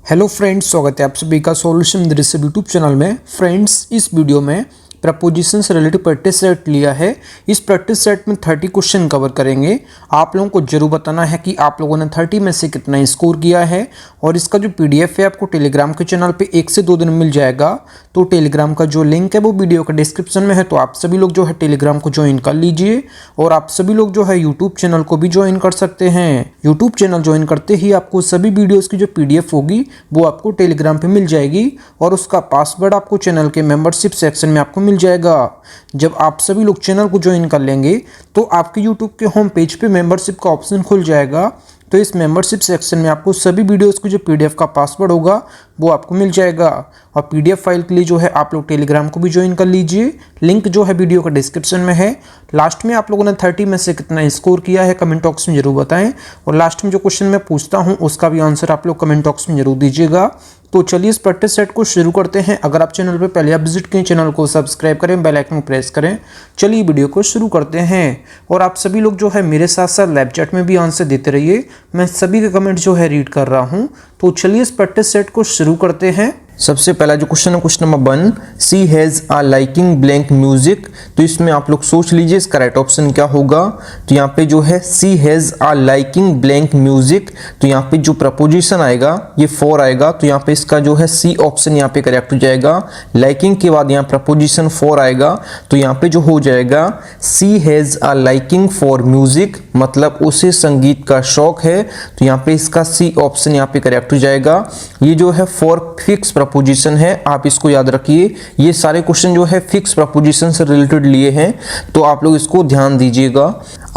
Hello friends, स्वागत है आप सभी का सॉल्यूशन दृश्य यूट्यूब चैनल में। फ्रेंड्स, इस वीडियो में प्रपोजिशन से रिलेटेड प्रैक्टिस सेट लिया है। इस प्रैक्टिस सेट में 30 क्वेश्चन कवर करेंगे। आप लोगों को जरूर बताना है कि आप लोगों ने 30 में से कितना स्कोर किया है। और इसका जो पीडीएफ है आपको टेलीग्राम के चैनल पे 1 से 2 दिन मिल जाएगा। तो टेलीग्राम का जो लिंक है वो वीडियो का डिस्क्रिप्शन में है, तो आप सभी लोग जो है टेलीग्राम को ज्वाइन कर लीजिए। और आप सभी लोग जो है यूट्यूब चैनल को भी ज्वाइन कर सकते हैं। यूट्यूब चैनल ज्वाइन करते ही आपको सभी वीडियोज़ की जो पीडीएफ होगी वो आपको टेलीग्राम पे मिल जाएगी। और उसका पासवर्ड आपको चैनल के मेंबरशिप सेक्शन में आपको मिल जाएगा। जब आप सभी लोग चैनल को ज्वाइन कर लेंगे तो आपके यूट्यूब के होम पेज पे मेंबरशिप का ऑप्शन खुल जाएगा। तो इस मेंबरशिप सेक्शन में आपको सभी वीडियोस की जो पीडीएफ का पासवर्ड होगा वो आपको मिल जाएगा। और पीडीएफ फाइल के लिए जो है आप लोग टेलीग्राम को भी ज्वाइन कर लीजिए। लिंक जो है वीडियो का डिस्क्रिप्शन में है। लास्ट में आप लोगों ने 30 में से कितना स्कोर किया है कमेंट बॉक्स में जरूर बताएं। और लास्ट में जो क्वेश्चन मैं पूछता हूँ उसका भी आंसर आप लोग कमेंट बॉक्स में जरूर दीजिएगा। तो चलिए इस प्रैक्टिस सेट को शुरू करते हैं। अगर आप चैनल पर पहले आप विजिट करें, चैनल को सब्सक्राइब करें, बेल आइकन प्रेस करें। चलिए वीडियो को शुरू करते हैं। और आप सभी लोग जो है मेरे साथ साथ लाइव चैट में भी आंसर देते रहिए। मैं सभी के कमेंट जो है रीड कर रहा हूँ। तो चलिए इस प्रैक्टिस सेट को शुरू करते हैं। सबसे पहला जो क्वेश्चन है question number 1, she has a liking blank music. तो इसमें आप लोग सोच लीजिए इसका राइट ऑप्शन क्या होगा। तो यहाँ पे जो है she has a liking blank music, तो यहाँ पे जो प्रपोजिशन आएगा ये फॉर आएगा। तो यहाँ पे इसका जो है सी ऑप्शन यहाँ पे करेक्ट हो जाएगा। लाइकिंग के बाद यहाँ प्रपोजिशन फॉर आएगा, तो यहाँ पे जो हो जाएगा she has a liking for music, मतलब उसे संगीत का शौक है। तो यहाँ पे इसका सी ऑप्शन यहाँ पे करेक्ट हो जाएगा। ये जो है फॉर फिक्स प्रपोजिशन है, आप इसको याद रखिए। ये सारे क्वेश्चन जो है फिक्स प्रपोजिशन से रिलेटेड लिए हैं, तो आप लोग इसको ध्यान दीजिएगा।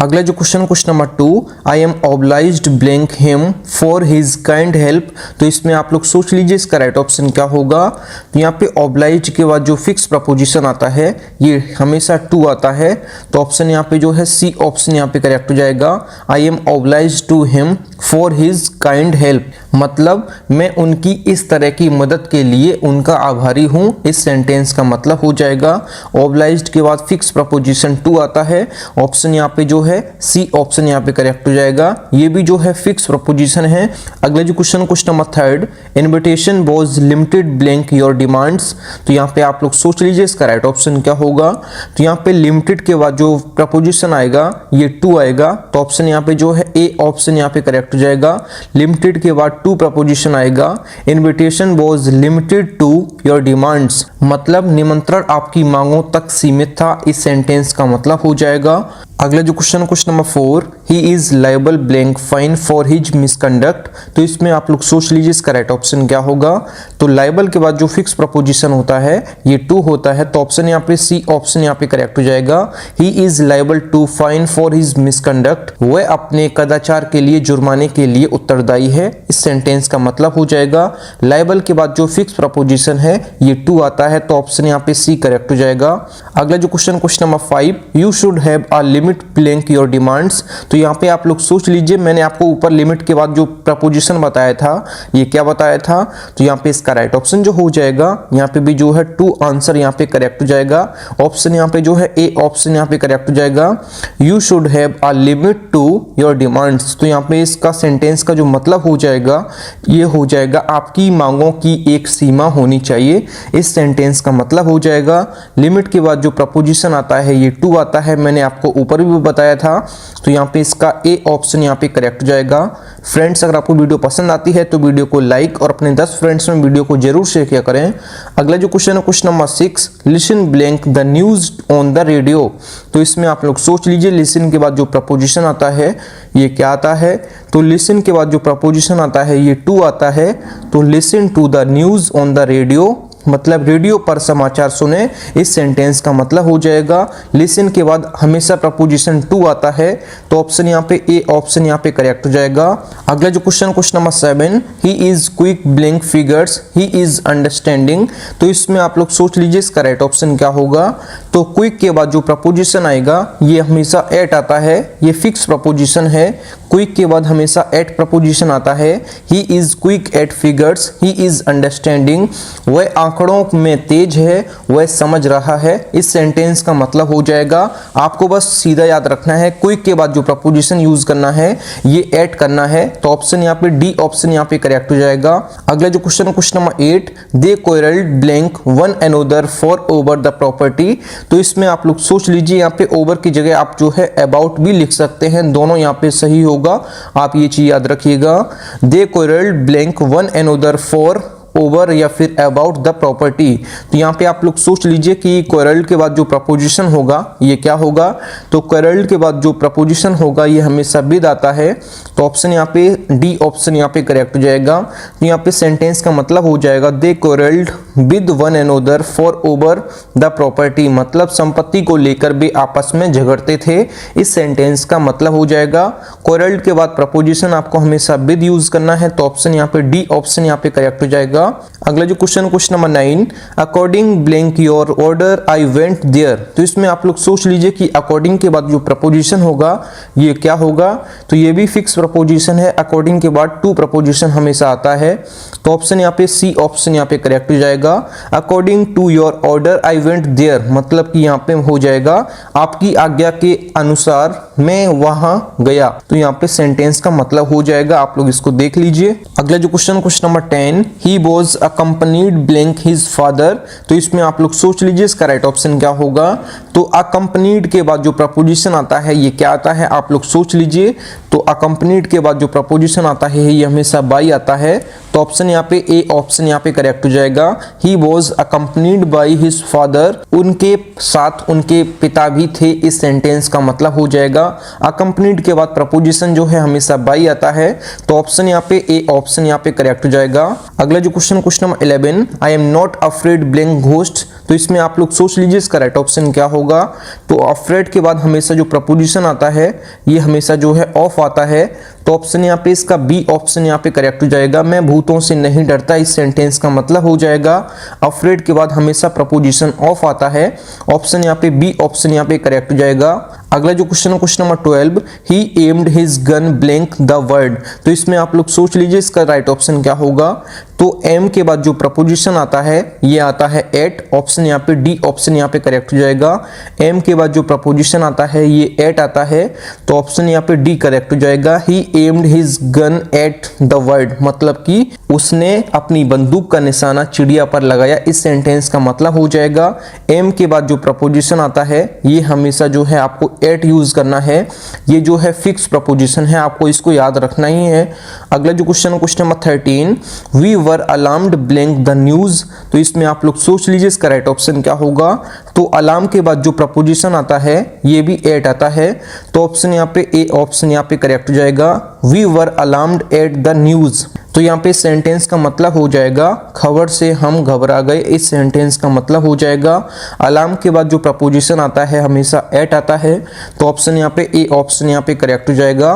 अगला जो question number 2, I am obliged blank him for his kind help. तो इसमें आप लोग सोच लीजिए इसका राइट ऑप्शन क्या होगा। तो यहाँ पे ऑब्लाइज्ड के बाद जो फिक्स प्रपोजिशन आता है ये हमेशा टू आता है। तो ऑप्शन यहाँ पे जो है सी ऑप्शन यहाँ पे करेक्ट हो जाएगा। I am obliged to him for his kind help, मतलब मैं उनकी इस तरह की मदद के लिए उनका आभारी हूँ। इस सेंटेंस का मतलब हो जाएगा ऑब्लाइज्ड के बाद फिक्स प्रपोजिशन टू आता है। ऑप्शन यहाँ पे जो है सी ऑप्शन यहाँ पे करेक्ट हो जाएगा। ये भी जो है फिक्स प्रपोजिशन है। अगला जो question number 3, invitation was limited blank your demands. तो यहाँ पे आप लोग सोच लीजिए इसका राइट ऑप्शन क्या होगा। तो यहाँ पे लिमिटेड के बाद जो प्रपोजिशन आएगा ये टू आएगा। तो ऑप्शन यहाँ पे जो है ए ऑप्शन यहाँ पे करेक्ट हो जाएगा। लिमिटेड के बाद टू प्रपोजिशन आएगा। Invitation was limited to your demands, मतलब निमंत्रण आपकी मांगों तक सीमित था। इस सेंटेंस का मतलब हो जाएगा। अगला जो question number 4, he is liable blank fine for his misconduct. तो इसमें आप लोग सोच लीजिए इसका राइट ऑप्शन क्या होगा। तो लायबल के बाद जो फिक्स प्रपोजिशन होता है ये टू होता है। तो ऑप्शन यहाँ पे सी ऑप्शन यहाँ पे करेक्ट हो जाएगा। He is liable to fine for his misconduct, वह अपने कदाचार के लिए जुर्माने के लिए उत्तरदायी है। इस सेंटेंस का मतलब हो जाएगा लायबल के बाद जो फिक्स प्रपोजिशन है ये टू आता है। तो ऑप्शन यहाँ पे सी करेक्ट हो जाएगा। अगला जो question number 5, you should have a limit blank your demands. तो यहाँ पे आप लोग सोच लीजिए, मैंने आपको ऊपर लिमिट के बाद जो प्रपोजिशन बताया था ये क्या बताया था। तो यहाँ पे इसका राइट ऑप्शन जो हो जाएगा, यहाँ पे भी जो है टू आंसर यहाँ पे करेक्ट हो जाएगा। ऑप्शन यहाँ पे जो है ए ऑप्शन यहाँ पे करेक्ट हो जाएगा। You should have a limit to your demands, तो यहाँ पे इसका सेंटेंस का जो मतलब हो जाएगा ये हो जाएगा आपकी मांगों की एक सीमा होनी चाहिए। इस सेंटेंस का मतलब हो जाएगा लिमिट के बाद जो प्रपोजिशन आता है ये टू आता है। मैंने आपको ऊपर भी बताया था। तो यहाँ पे इसका ए ऑप्शन यहाँ पे करेक्ट हो जाएगा। फ्रेंड्स, अगर आपको वीडियो पसंद आती है तो वीडियो को लाइक और अपने 10 फ्रेंड्स में वीडियो को जरूर शेयर किया करें। अगला जो क्वेश्चन है question number 6, listen blank the news on the radio. तो इसमें आप लोग सोच लीजिए लिसन के बाद जो प्रपोजिशन आता है ये क्या आता है। तो लिसन के बाद जो प्रपोजिशन आता है ये टू आता है। तो listen to the news on the radio, मतलब रेडियो पर समाचार सुने। इस सेंटेंस का मतलब हो जाएगा लिसन के बाद हमेशा प्रपोजिशन टू आता है। तो ऑप्शन यहाँ पे ए ऑप्शन यहाँ पे करेक्ट हो जाएगा। अगला जो question number 7, he is quick blank figures, he is understanding. तो इसमें आप लोग सोच लीजिए इसका राइट ऑप्शन क्या होगा। तो क्विक के बाद जो प्रपोजिशन आएगा ये हमेशा एट आता है। ये फिक्स प्रपोजिशन है। क्विक के बाद हमेशा एट प्रपोजिशन आता है। He is quick at figures, he is understanding, वह आंकड़ों में तेज है, वह समझ रहा है। इस सेंटेंस का मतलब हो जाएगा, आपको बस सीधा याद रखना है, क्विक के बाद जो प्रपोजिशन यूज करना है ये एट करना है। तो ऑप्शन यहाँ पे डी ऑप्शन यहाँ पे करेक्ट हो जाएगा। अगला जो क्वेश्चन है question number 8, they quarrelled blank one another for over the property. तो इसमें आप लोग सोच लीजिए, यहाँ पे ओवर की जगह आप जो है अबाउट भी लिख सकते हैं, दोनों यहाँ पे सही होगा, आप ये चीज याद रखिएगा। They quarrelled blank one another for over या फिर अबाउट द प्रॉपर्टी। तो यहाँ पे आप लोग सोच लीजिए कि क्वारल्ड के बाद जो प्रपोजिशन होगा ये क्या होगा। तो क्वारल्ड के बाद जो प्रपोजिशन होगा ये हमेशा विद आता है। तो ऑप्शन यहाँ पे डी ऑप्शन यहाँ पे करेक्ट हो जाएगा। तो यहाँ पे सेंटेंस का मतलब हो जाएगा, they quarrelled with one another for over the property, मतलब संपत्ति को लेकर भी आपस में झगड़ते थे। इस सेंटेंस का मतलब हो जाएगा, क्वारल्ड के बाद प्रपोजिशन आपको हमेशा विद यूज करना है। तो ऑप्शन यहाँ पे डी ऑप्शन यहाँ पे करेक्ट हो जाएगा। अगला जो question number 9, according blank your order I went there. तो इसमें आप लोग सोच लीजिए कि अकॉर्डिंग के बाद जो प्रपोजिशन होगा ये क्या होगा। तो ये भी फिक्स प्रपोजिशन है, अकॉर्डिंग के बाद टू प्रपोजिशन हमेशा आता है। तो ऑप्शन यहाँ पे सी ऑप्शन यहाँ पे करेक्ट हो जाएगा। According to your order I went there, मतलब कि यहाँ पे हो जाएगा, आपकी आज्ञा के अनुसार मैं वहां गया। तो यहाँ पे सेंटेंस का मतलब हो जाएगा, आप लोग इसको देख लीजिए। अगला जो question number 10, he was accompanied blank his father। तो इसमें आप लोग सोच लीजिए इसका राइट ऑप्शन क्या होगा। तो accompanied के बाद जो प्रपोजिशन आता है ये क्या आता है, आप लोग सोच लीजिए। तो accompanied के बाद जो प्रपोजिशन आता है ये हमेशा बाई आता है। तो ऑप्शन यहाँ पे ए ऑप्शन यहाँ पे करेक्ट हो जाएगा। ही was accompanied by his father, उनके साथ उनके पिता भी थे। इस सेंटेंस का मतलब हो जाएगा, accompanied के बाद प्रपोजिशन जो है हमेशा बाई आता है। तो ऑप्शन यहाँ पे ए ऑप्शन यहाँ पे करेक्ट हो जाएगा। अगला जो question number 11, I am not afraid blank ghost. तो इसमें आप लोग सोच लीजिए इसका राइट ऑप्शन क्या होगा। तो अफ्रेड के बाद हमेशा जो प्रपोजिशन आता है ये हमेशा जो है ऑफ आता है। तो ऑप्शन यहाँ पे इसका बी ऑप्शन यहाँ पे करेक्ट हो जाएगा। मैं भूतों से नहीं डरता, इस सेंटेंस का मतलब हो जाएगा, अफ्रेड के बाद हमेशा प्रपोजिशन ऑफ आता है। ऑप्शन यहाँ पे बी ऑप्शन यहाँ पे करेक्ट हो जाएगा। अगला जो question number 12, he aimed his gun blank the word. तो इसमें आप लोग सोच लीजिए इसका राइट ऑप्शन क्या होगा। तो एम के बाद जो प्रपोजिशन आता है ये आता है एट, ऑप्शन यहाँ पे डी ऑप्शन यहाँ पे करेक्ट हो जाएगा। एम के बाद जो प्रपोजिशन आता है ये एट आता है। तो ऑप्शन यहाँ पे डी करेक्ट हो जाएगा। He aimed his gun at the word, मतलब कि उसने अपनी बंदूक का निशाना चिड़िया पर लगाया। इस सेंटेंस का मतलब हो जाएगा, एम के बाद जो प्रपोजिशन आता है ये हमेशा जो है आपको एट यूज करना है। ये जो है फिक्स प्रपोजिशन है, आपको इसको याद रखना ही है। अगला जो question number 13, we were alarmed blank the news. तो इसमें आप लोग सोच लीजिए इसका राइट ऑप्शन क्या होगा। तो अलार्म के बाद जो प्रपोजिशन आता है ये भी एट आता है। तो ऑप्शन यहाँ पे ए ऑप्शन यहाँ पे करेक्ट हो जाएगा। We were alarmed at the news. तो यहाँ पे सेंटेंस का मतलब हो जाएगा, खबर से हम घबरा गए। इस सेंटेंस का मतलब हो जाएगा, अलार्म के बाद जो प्रपोजिशन आता है हमेशा एट आता है। तो ऑप्शन यहाँ पे ए ऑप्शन यहाँ पे करेक्ट हो जाएगा।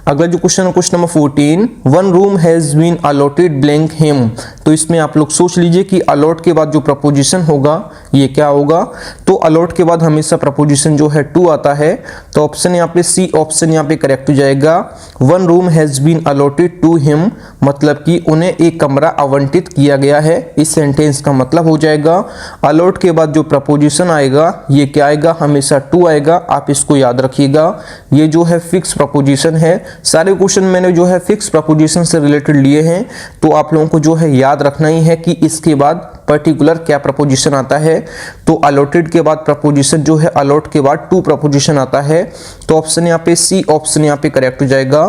अगला जो question number 14, one room has been allotted blank him. तो इसमें आप लोग सोच लीजिए कि अलॉट के बाद जो प्रपोजिशन होगा ये क्या होगा। तो अलॉट के बाद हमेशा प्रपोजिशन जो है टू आता है। तो ऑप्शन यहाँ पे सी ऑप्शन यहाँ पे करेक्ट हो जाएगा। One room has been allotted to him, मतलब कि उन्हें एक कमरा आवंटित किया गया है। इस सेंटेंस का मतलब हो जाएगा, अलॉट के बाद जो प्रपोजिशन आएगा ये क्या आएगा, हमेशा टू आएगा। आप इसको याद रखिएगा, ये जो है फिक्स प्रपोजिशन है। सारे क्वेश्चन मैंने जो है फिक्स प्रपोजिशन से रिलेटेड लिए हैं। तो आप लोगों को जो है याद रखना ही है कि इसके बाद पर्टिकुलर क्या प्रपोजिशन आता है। तो अलॉटेड के बाद प्रपोजिशन जो है अलॉट के बाद टू प्रपोजिशन आता है। तो ऑप्शन यहाँ पे सी ऑप्शन यहाँ पे करेक्ट हो जाएगा।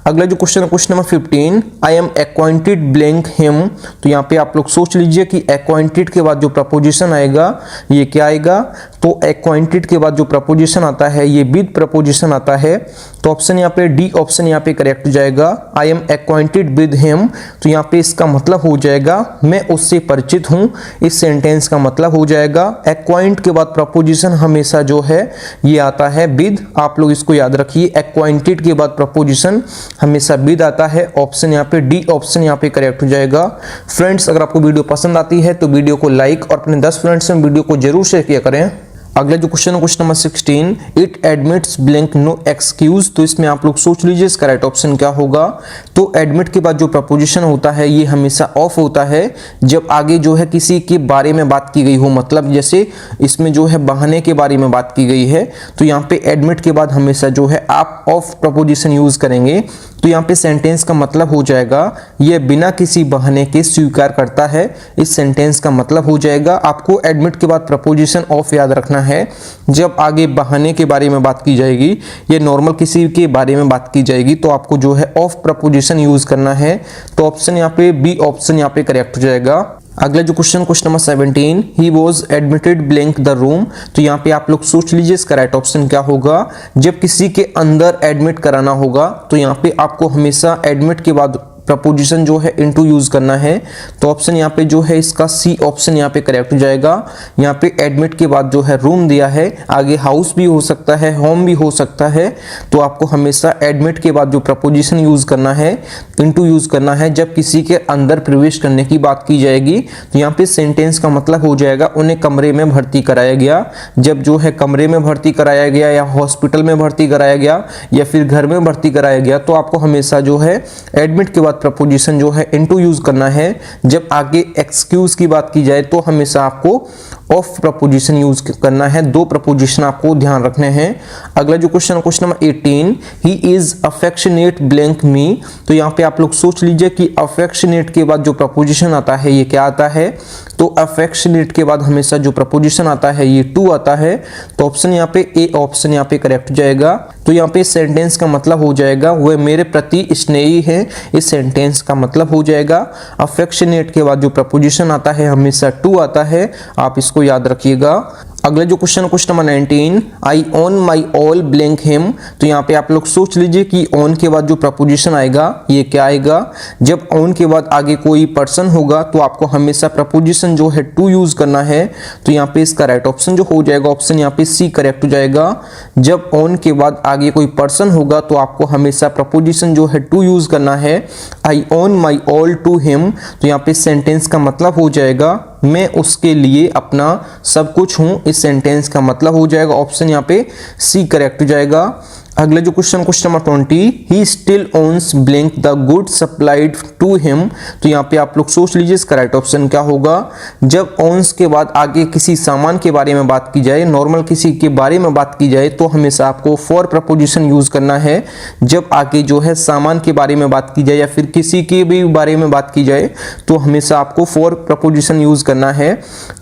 अगला जो question number 15, I am acquainted blank him. तो यहाँ पे आप लोग सोच लीजिए कि एक्वाइंटेड के बाद जो प्रपोजिशन आएगा ये क्या आएगा। तो एक्वाइंटेड के बाद जो प्रपोजिशन आता है ये विद प्रपोजिशन आता है। तो ऑप्शन यहाँ पे डी ऑप्शन यहाँ पे करेक्ट हो जाएगा। I am acquainted with him. तो यहाँ पे इसका मतलब हो जाएगा, मैं उससे परिचित हूँ। इस सेंटेंस का मतलब हो जाएगा, एक्वाइंट के बाद प्रपोजिशन हमेशा जो है ये आता है विद। आप लोग इसको याद रखिए, एक्वाइंटेड के बाद प्रपोजिशन हमेशा विद आता है। ऑप्शन यहाँ पे डी ऑप्शन यहाँ पे करेक्ट हो जाएगा। फ्रेंड्स, अगर आपको वीडियो पसंद आती है तो वीडियो को लाइक और अपने 10 फ्रेंड्स में वीडियो को जरूर शेयर किया करें। अगला जो क्वेश्चन है question number 16, it admits blank no excuse. तो इसमें आप लोग सोच लीजिए इसका राइट ऑप्शन क्या होगा। तो एडमिट के बाद जो प्रपोजिशन होता है ये हमेशा ऑफ होता है जब आगे जो है किसी के बारे में बात की गई हो, मतलब जैसे इसमें जो है बहाने के बारे में बात की गई है तो यहाँ पे एडमिट के बाद हमेशा जो है आप ऑफ प्रपोजिशन यूज करेंगे। तो यहाँ पे सेंटेंस का मतलब हो जाएगा यह बिना किसी बहाने के स्वीकार करता है। इस सेंटेंस का मतलब हो जाएगा आपको एडमिट के बाद प्रपोजिशन ऑफ याद रखना है जब आगे बहाने के बारे में बात की जाएगी या नॉर्मल किसी के बारे में बात की जाएगी तो आपको जो है ऑफ प्रपोजिशन यूज करना है। तो ऑप्शन यहाँ पे बी ऑप्शन यहाँ पे करेक्ट हो जाएगा। अगला जो question number 17, he was admitted blank the room. तो यहाँ पे आप लोग सोच लीजिए इसका राइट ऑप्शन क्या होगा। जब किसी के अंदर एडमिट कराना होगा तो यहाँ पे आपको हमेशा एडमिट के बाद प्रपोजिशन जो है इनटू यूज करना है। तो ऑप्शन यहाँ पे जो है इसका सी ऑप्शन यहाँ पे करेक्ट हो जाएगा। यहाँ पे एडमिट के बाद जो है रूम दिया है, आगे हाउस भी हो सकता है, होम भी हो सकता है। तो आपको हमेशा एडमिट के बाद जो प्रपोजिशन यूज करना है इनटू यूज करना है जब किसी के अंदर प्रवेश करने की बात की जाएगी। तो यहाँ पे सेंटेंस का मतलब हो जाएगा उन्हें कमरे में भर्ती कराया गया। जब जो है कमरे में भर्ती कराया गया या हॉस्पिटल में भर्ती कराया गया या फिर घर में भर्ती कराया गया तो आपको हमेशा जो है एडमिट के बाद प्रपोजिशन जो है इनटू यूज करना है। जब आगे एक्सक्यूज की बात की जाए तो हमेशा आपको ऑफ प्रपोजिशन यूज करना है। दो प्रपोजिशन आपको ध्यान रखने हैं। अगला जो question number 18, he is affectionate blank me. तो यहाँ पे आप लोग सोच लीजिए कि अफेक्शनेट के बाद जो प्रपोजिशन आता है ये क्या आता है। तो अफेक्शनेट के बाद हमेशा जो प्रपोजिशन आता है ये टू आता है। तो ऑप्शन यहाँ पे ए ऑप्शन यहाँ पे करेक्ट हो जाएगा। तो यहाँ पे सेंटेंस का मतलब हो जाएगा वह मेरे प्रति स्नेही है। इस सेंटेंस का मतलब हो जाएगा अफेक्शनेट के बाद जो प्रपोजिशन आता है हमेशा टू आता है। आप इसको याद रखिएगा। अगला जो question number 19, I own my all blank him. तो यहाँ पे आप लोग सोच लीजिए कि ऑन के बाद जो प्रपोजिशन आएगा ये क्या आएगा। जब ऑन के बाद आगे कोई पर्सन होगा तो आपको हमेशा प्रपोजिशन जो है टू यूज करना है। तो यहाँ पे इसका राइट ऑप्शन जो हो जाएगा ऑप्शन यहाँ पे सी करेक्ट हो जाएगा। जब ऑन के बाद आगे कोई पर्सन होगा तो आपको हमेशा प्रपोजिशन जो है टू यूज करना है। I own my all to him. तो यहाँ पे सेंटेंस का मतलब हो जाएगा मैं उसके लिए अपना सब कुछ हूं। इस सेंटेंस का मतलब हो जाएगा ऑप्शन यहाँ पे सी करेक्ट हो जाएगा। अगला जो question number 20, he still owns blank the good supplied to him. तो यहाँ पे आप लोग सोच लीजिए इसका राइट ऑप्शन क्या होगा। जब ओन्स के बाद आगे किसी सामान के बारे में बात की जाए, नॉर्मल किसी के बारे में बात की जाए तो हमेशा आपको फॉर प्रपोजिशन यूज करना है। जब आगे जो है सामान के बारे में बात की जाए या फिर किसी के भी बारे में बात की जाए तो हमेशा आपको फॉर प्रपोजिशन यूज करना है।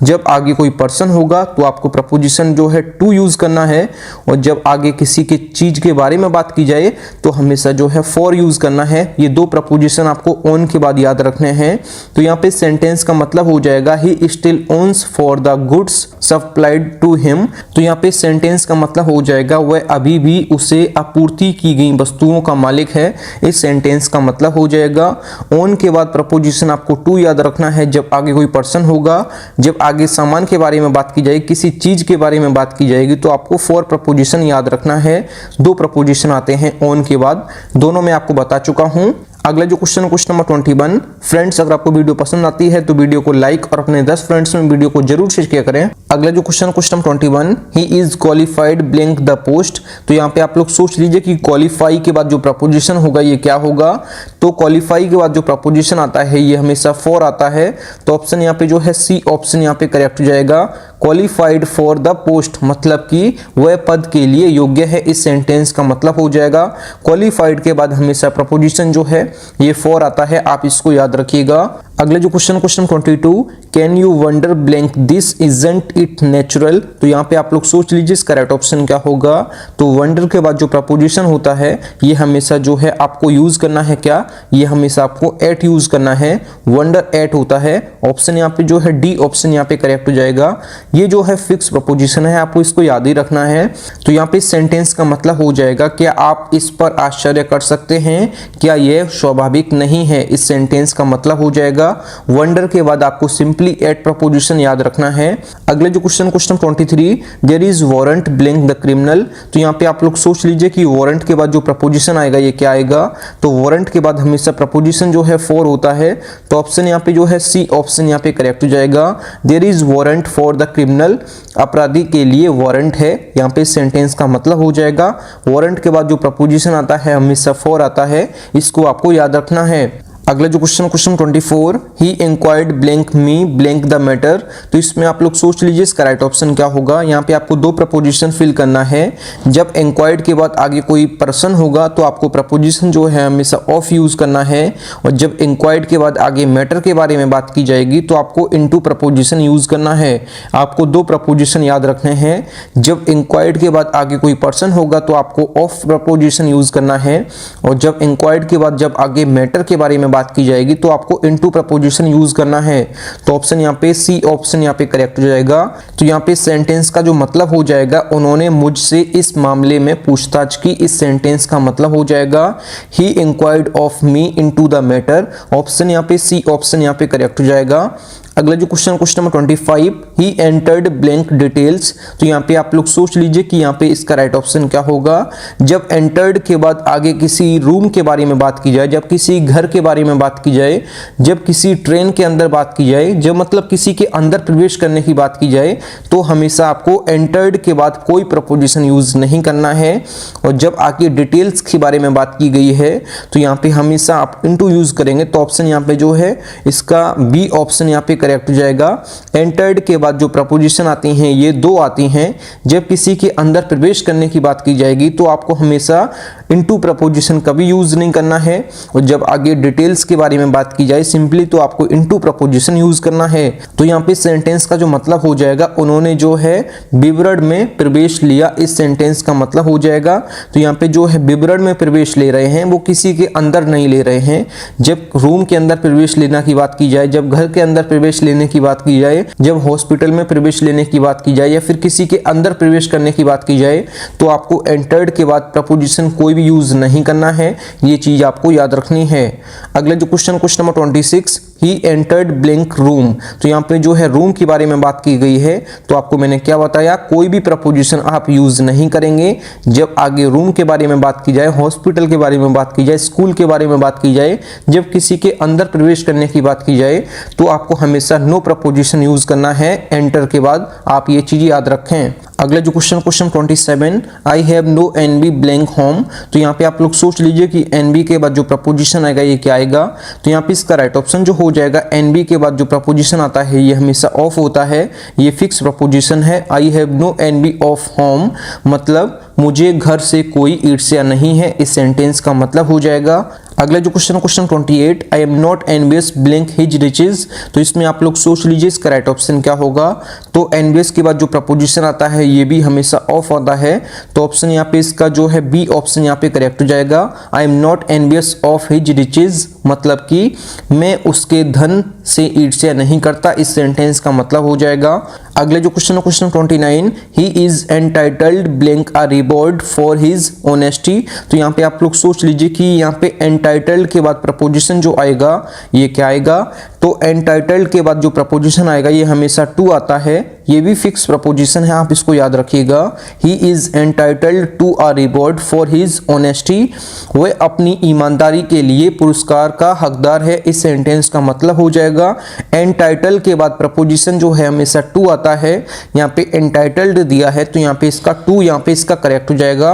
जब आगे कोई पर्सन होगा तो आपको प्रपोजिशन जो है टू यूज करना है। और जब आगे किसी के चीज के बारे में बात की जाए तो हमेशा जो है फॉर यूज करना है। ये दो प्रपोजिशन आपको ऑन के बाद याद रखने हैं। तो यहाँ पे सेंटेंस का मतलब हो जाएगा he still owns for the goods supplied to him. तो यहाँ पे सेंटेंस का मतलब हो जाएगा वह अभी भी उसे आपूर्ति की गई वस्तुओं का मालिक है। इस सेंटेंस का मतलब हो जाएगा ऑन के बाद प्रपोजिशन आपको टू याद रखना है जब आगे कोई पर्सन होगा। जब आगे सामान के बारे में बात की जाएगी, किसी चीज के बारे में बात की जाएगी तो आपको फॉर प्रपोजिशन याद रखना है। दो प्रपोजिशन आते हैं ऑन के बाद, दोनों मैं आपको बता चुका हूं। अगला जो क्वेश्चन नंबर 21, फ्रेंड्स अगर आपको वीडियो पसंद आती है तो वीडियो को लाइक और अपने 10 फ्रेंड्स में वीडियो को जरूर शेयर किया करें। अगला जो question number 21, he is qualified blank the post. तो यहाँ पे आप लोग सोच लीजिए कि क्वालिफाई के बाद जो प्रपोजिशन होगा ये क्या होगा। तो क्वालिफाई के बाद जो प्रपोजिशन आता है ये हमेशा फॉर आता है। तो ऑप्शन यहाँ पे जो है सी ऑप्शन यहाँ पे करेक्ट हो जाएगा। क्वालिफाइड फॉर द पोस्ट मतलब कि वह पद के लिए योग्य है। इस सेंटेंस का मतलब हो जाएगा क्वालिफाइड के बाद हमेशा प्रपोजिशन जो है ये फॉर आता है। आप इसको याद रखिएगा। अगला जो question 22, can you wonder blank this isn't it natural. तो यहाँ पे आप लोग सोच लीजिए इसका राइट ऑप्शन क्या होगा। तो वंडर के बाद जो प्रपोजिशन होता है ये हमेशा जो है आपको यूज करना है क्या, ये हमेशा आपको एट यूज करना है। वंडर एट होता है। ऑप्शन यहाँ पे जो है डी ऑप्शन यहाँ पे करेक्ट हो जाएगा। ये जो है फिक्स प्रपोजिशन है, आपको इसको याद ही रखना है। तो यहाँ पे सेंटेंस का मतलब हो जाएगा क्या आप इस पर आश्चर्य कर सकते हैं, क्या यह स्वाभाविक नहीं है। इस सेंटेंस का मतलब हो जाएगा जाएगा। वंडर के बाद आपको सिंपली एट प्रपोजिशन याद रखना है। अगले जो question 23, there is warrant blank the criminal. तो यहाँ पे आप लोग सोच लीजिए कि वारंट के बाद जो प्रपोजिशन आएगा ये क्या आएगा। तो वारंट के बाद हमेशा प्रपोजिशन जो है फॉर होता है, तो ऑप्शन यहाँ पे जो है सी ऑप्शन यहाँ पे करेक्ट हो जाएगा। There is warrant for the criminal, अपराधी के लिए वारंट है, यहाँ पे सेंटेंस का मतलब हो जाएगा। वारंट के बाद जो प्रपोजिशन आता है हमेशा फॉर आता है, इसको आपको याद रखना है। अगला जो question 24, he inquired blank me blank the matter. तो इसमें आप लोग सोच लीजिए इसका राइट ऑप्शन क्या होगा। यहाँ पे आपको दो प्रपोजिशन फिल करना है। जब इंक्वायर्ड के बाद आगे कोई पर्सन होगा तो आपको प्रपोजिशन जो है हमेशा ऑफ यूज करना है, और जब इंक्वायर्ड के बाद आगे मैटर के बारे में बात की जाएगी तो आपको इनटू प्रपोजिशन यूज करना है। आपको दो प्रपोजिशन याद रखने हैं। जब इंक्वायर्ड के बाद आगे कोई पर्सन होगा तो आपको ऑफ प्रपोजिशन यूज करना है, और जब इंक्वायर्ड के बाद जब आगे मैटर के बारे में बात की जाएगी तो आपको इनटू प्रपोजिशन यूज करना है। तो ऑप्शन यहाँ पे सी ऑप्शन यहाँ पे करेक्ट हो जाएगा। तो यहाँ पे सेंटेंस का जो मतलब हो जाएगा, उन्होंने मुझसे इस मामले में पूछताछ की, इस सेंटेंस का मतलब हो जाएगा he inquired of me into the matter. Option यहाँ पे सी ऑप्शन यहाँ पे करेक्ट हो जाएगा। अगला जो question 25, he entered blank details. तो यहाँ पे आप लोग सोच लीजिए कि यहाँ पे इसका राइट ऑप्शन क्या होगा। जब एंटर्ड के बाद आगे किसी रूम के बारे में बात की जाए, जब किसी घर के बारे में बात की जाए, जब किसी ट्रेन के अंदर बात की जाए, जब मतलब किसी के अंदर प्रवेश करने की बात की जाए, तो हमेशा आपको एंटर्ड के बाद कोई प्रपोजिशन यूज नहीं करना है। और जब आगे डिटेल्स के बारे में बात की गई है तो यहाँ पे हमेशा आप इनटू यूज करेंगे। तो ऑप्शन यहाँ पे जो है इसका बी ऑप्शन यहाँ पे करेक्ट हो जाएगा। एंटर्ड के बाद जो प्रपोजिशन आती हैं ये दो आती हैं। जब किसी के अंदर प्रवेश करने की बात की जाएगी तो आपको हमेशा इनटू प्रपोजिशन कभी यूज नहीं करना है, और जब आगे डिटेल्स के बारे में बात की जाए सिंपली तो आपको इनटू प्रपोजिशन यूज करना है। तो यहाँ पे सेंटेंस का जो मतलब हो जाएगा, उन्होंने जो है विवरण में प्रवेश लिया, इस सेंटेंस का मतलब हो जाएगा। तो यहाँ पे जो है विवरण में प्रवेश ले रहे हैं, वो किसी के अंदर नहीं ले रहे हैं। जब रूम के अंदर प्रवेश लेना की बात की जाए, जब घर के अंदर प्रवेश लेने की बात की जाए, जब हॉस्पिटल में प्रवेश लेने की बात की जाए, या फिर किसी के अंदर प्रवेश करने की बात की जाए, तो आपको एंटर्ड के बाद प्रपोजिशन कोई भी यूज नहीं करना है। ये चीज आपको याद रखनी है। अगला जो question number 26, he entered blank room. तो यहाँ पे जो है रूम के बारे में बात की गई है, तो आपको मैंने क्या बताया, कोई भी प्रपोजिशन आप यूज नहीं करेंगे। जब आगे रूम के बारे में बात की जाए, हॉस्पिटल के बारे में बात की जाए, स्कूल के बारे में बात की जाए, जब किसी के अंदर प्रवेश करने की बात की जाए, तो आपको हमेशा नो प्रपोजिशन यूज करना है एंटर के बाद। आप ये चीज याद रखें। अगला जो question 27, I have no NB blank home. तो यहाँ पे आप लोग सोच लीजिए कि एनबी के बाद जो प्रपोजिशन आएगा ये क्या आएगा। तो यहाँ पे इसका राइट ऑप्शन जो हो जाएगा, एनबी के बाद जो प्रपोजिशन आता है ये हमेशा ऑफ होता है, ये फिक्स प्रपोजिशन है। I have no NB of home मतलब मुझे घर से कोई ईर्ष्या नहीं है, इस सेंटेंस का मतलब हो जाएगा। अगला जो question 28, I am not envious blank his riches. तो इसमें आप लोग सोच लीजिए इसका राइट ऑप्शन क्या होगा। तो एनवियस के बाद जो प्रपोजिशन आता है ये भी हमेशा ऑफ आता है, तो ऑप्शन यहाँ पे इसका जो है बी ऑप्शन यहाँ पे करेक्ट हो जाएगा। I am not envious of his riches मतलब कि मैं उसके धन से ईर्ष्या नहीं करता, इस सेंटेंस का मतलब हो जाएगा। अगले जो question 29, he is entitled blank a reward for his honesty. तो यहाँ पे आप लोग सोच लीजिए कि यहाँ पे एंटाइटल्ड के बाद प्रपोजिशन जो आएगा ये क्या आएगा। तो एंटाइटल्ड के बाद जो प्रपोजिशन आएगा ये हमेशा टू आता है, ये भी फिक्स प्रपोजिशन है, आप इसको याद रखिएगा। He is entitled to a reward for his honesty, वह अपनी ईमानदारी के लिए पुरस्कार का हकदार है, इस सेंटेंस का मतलब हो जाएगा। एंटाइटल के बाद प्रपोजिशन जो है हमेशा टू आता है, यहाँ पे एंटाइटल्ड दिया है तो यहाँ पे इसका टू यहाँ पे इसका करेक्ट हो जाएगा।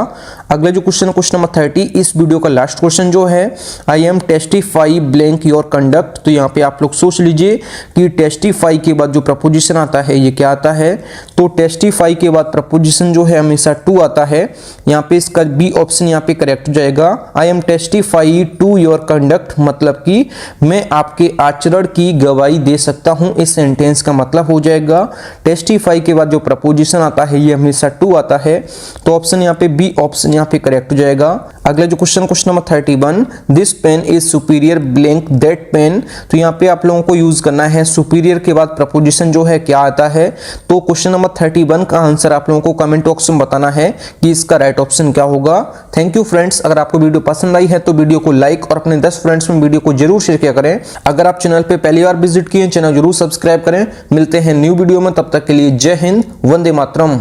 अगला जो क्वेश्चन नंबर 30, इस वीडियो का लास्ट क्वेश्चन जो है, आई am testify blank your conduct. तो यहाँ पे आप लोग सोच लीजिए कि टेस्टिफाई के बाद जो प्रपोजिशन आता है ये क्या आता है। तो टेस्टिफाई के बाद प्रपोजिशन जो है हमेशा टू आता है, यहाँ पे इसका बी ऑप्शन यहाँ पे करेक्ट हो जाएगा। I am testify to your conduct मतलब कि मैं आपके आचरण की गवाही दे सकता हूं, इस सेंटेंस का मतलब हो जाएगा। टेस्टिफाई के बाद जो प्रपोजिशन आता है ये हमेशा टू आता है, तो ऑप्शन यहाँ पे बी ऑप्शन यहाँ यहाँ पे करेक्ट हो जाएगा। अगला जो question number 31, this pen is superior blank that pen. तो यहाँ पे आप लोगों को यूज करना है सुपीरियर के बाद प्रपोजिशन जो है क्या आता है। तो क्वेश्चन नंबर 31 का आंसर आप लोगों को कमेंट बॉक्स में बताना है कि इसका राइट ऑप्शन क्या होगा। थैंक यू फ्रेंड्स, अगर आपको वीडियो पसंद आई है तो वीडियो को लाइक और अपने 10 फ्रेंड्स में वीडियो को जरूर शेयर किया करें। अगर आप चैनल पे पहली बार विजिट किए चैनल जरूर सब्सक्राइब करें। मिलते हैं न्यू वीडियो में, तब तक के लिए जय हिंद, वंदे मातरम।